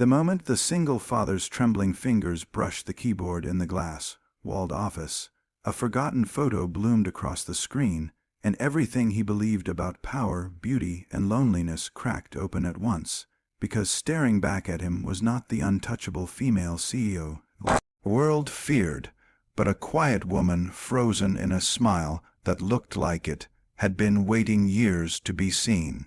The moment the single father's trembling fingers brushed the keyboard in the glass-walled office, a forgotten photo bloomed across the screen, and everything he believed about power, beauty, and loneliness cracked open at once, because staring back at him was not the untouchable female CEO the world feared, but a quiet woman frozen in a smile that looked like it had been waiting years to be seen.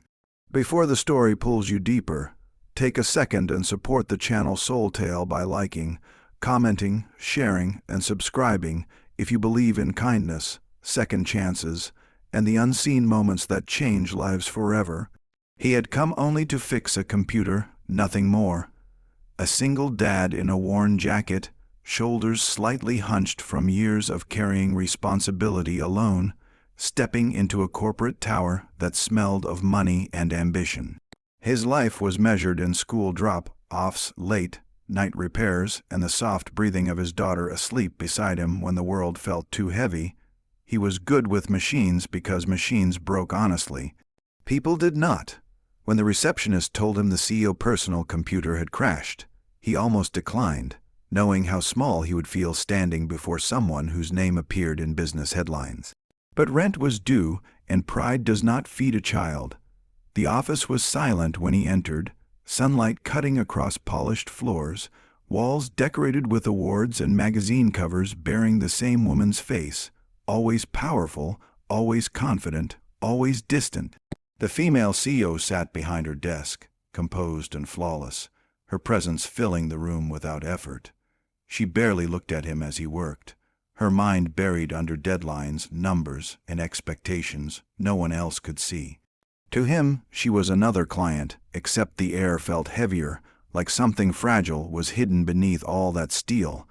Before the story pulls you deeper, take a second and support the channel Soul Tale by liking, commenting, sharing, and subscribing if you believe in kindness, second chances, and the unseen moments that change lives forever. He had come only to fix a computer, nothing more. A single dad in a worn jacket, shoulders slightly hunched from years of carrying responsibility alone, stepping into a corporate tower that smelled of money and ambition. His life was measured in school drop-offs, late night repairs, and the soft breathing of his daughter asleep beside him when the world felt too heavy. He was good with machines because machines broke honestly. People did not. When the receptionist told him the CEO personal computer had crashed, he almost declined, knowing how small he would feel standing before someone whose name appeared in business headlines. But rent was due, and pride does not feed a child. The office was silent when he entered, sunlight cutting across polished floors, walls decorated with awards and magazine covers bearing the same woman's face, always powerful, always confident, always distant. The female CEO sat behind her desk, composed and flawless, her presence filling the room without effort. She barely looked at him as he worked, her mind buried under deadlines, numbers, and expectations no one else could see. To him, she was another client, except the air felt heavier, like something fragile was hidden beneath all that steel.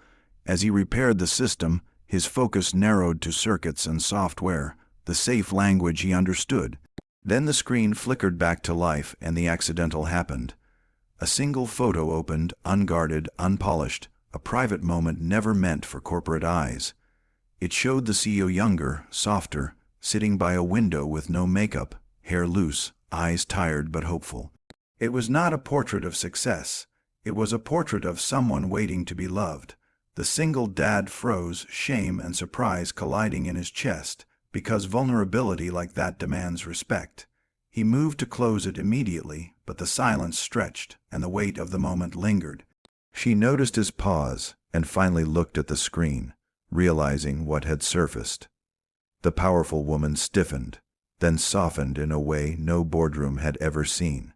As he repaired the system, his focus narrowed to circuits and software, the safe language he understood. Then the screen flickered back to life and the accidental happened. A single photo opened, unguarded, unpolished, a private moment never meant for corporate eyes. It showed the CEO younger, softer, sitting by a window with no makeup, hair loose, eyes tired but hopeful. It was not a portrait of success. It was a portrait of someone waiting to be loved. The single dad froze, shame and surprise colliding in his chest, because vulnerability like that demands respect. He moved to close it immediately, but the silence stretched, and the weight of the moment lingered. She noticed his pause, and finally looked at the screen, realizing what had surfaced. The powerful woman stiffened, then softened in a way no boardroom had ever seen.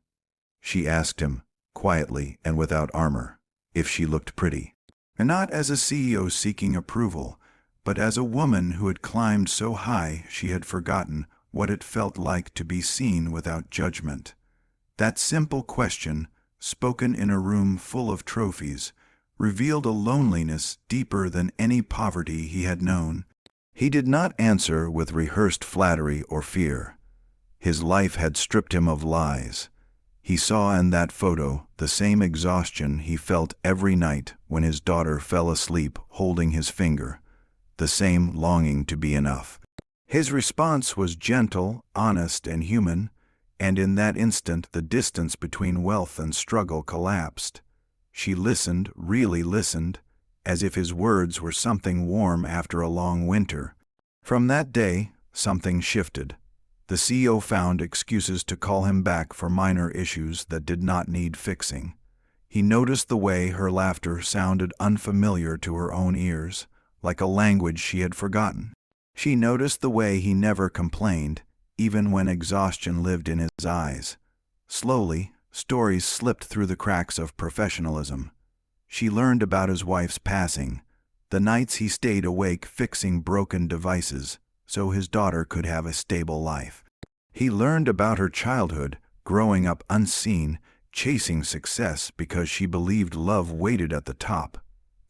She asked him, quietly and without armor, if she looked pretty. And not as a CEO seeking approval, but as a woman who had climbed so high she had forgotten what it felt like to be seen without judgment. That simple question, spoken in a room full of trophies, revealed a loneliness deeper than any poverty he had known. He did not answer with rehearsed flattery or fear. His life had stripped him of lies. He saw in that photo the same exhaustion he felt every night when his daughter fell asleep holding his finger, the same longing to be enough. His response was gentle, honest, and human, and in that instant the distance between wealth and struggle collapsed. She listened, really listened, as if his words were something warm after a long winter. From that day, something shifted. The CEO found excuses to call him back for minor issues that did not need fixing. He noticed the way her laughter sounded unfamiliar to her own ears, like a language she had forgotten. She noticed the way he never complained, even when exhaustion lived in his eyes. Slowly, stories slipped through the cracks of professionalism. She learned about his wife's passing, the nights he stayed awake fixing broken devices so his daughter could have a stable life. He learned about her childhood, growing up unseen, chasing success because she believed love waited at the top.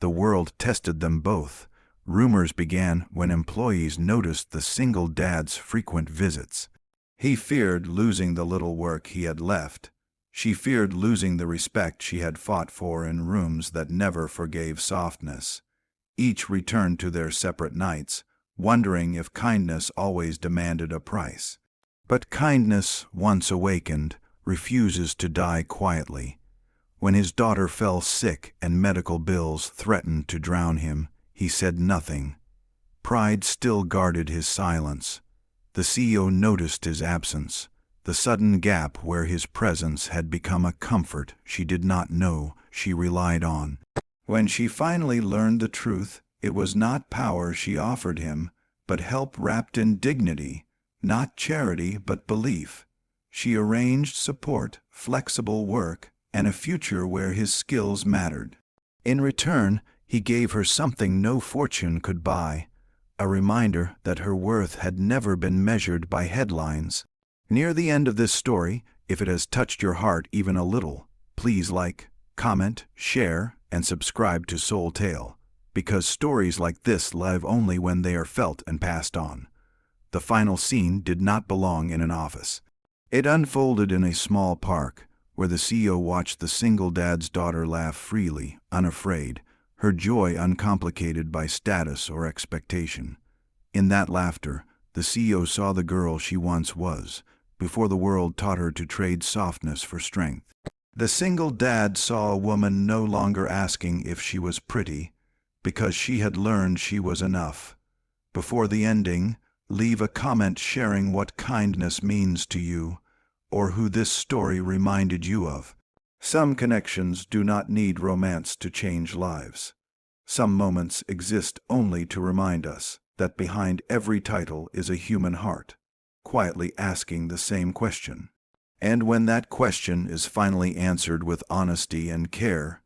The world tested them both. Rumors began when employees noticed the single dad's frequent visits. He feared losing the little work he had left. She feared losing the respect she had fought for in rooms that never forgave softness. Each returned to their separate nights, wondering if kindness always demanded a price. But kindness, once awakened, refuses to die quietly. When his daughter fell sick and medical bills threatened to drown him, he said nothing. Pride still guarded his silence. The CEO noticed his absence, the sudden gap where his presence had become a comfort she did not know she relied on. When she finally learned the truth, it was not power she offered him, but help wrapped in dignity, not charity but belief. She arranged support, flexible work, and a future where his skills mattered. In return, he gave her something no fortune could buy, a reminder that her worth had never been measured by headlines. Near the end of this story, if it has touched your heart even a little, please like, comment, share, and subscribe to Soul Tale, because stories like this live only when they are felt and passed on. The final scene did not belong in an office. It unfolded in a small park, where the CEO watched the single dad's daughter laugh freely, unafraid, her joy uncomplicated by status or expectation. In that laughter, the CEO saw the girl she once was, before the world taught her to trade softness for strength. The single dad saw a woman no longer asking if she was pretty, because she had learned she was enough. Before the ending, leave a comment sharing what kindness means to you, or who this story reminded you of. Some connections do not need romance to change lives. Some moments exist only to remind us that behind every title is a human heart, quietly asking the same question. And when that question is finally answered with honesty and care,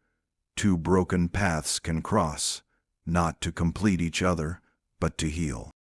two broken paths can cross, not to complete each other, but to heal.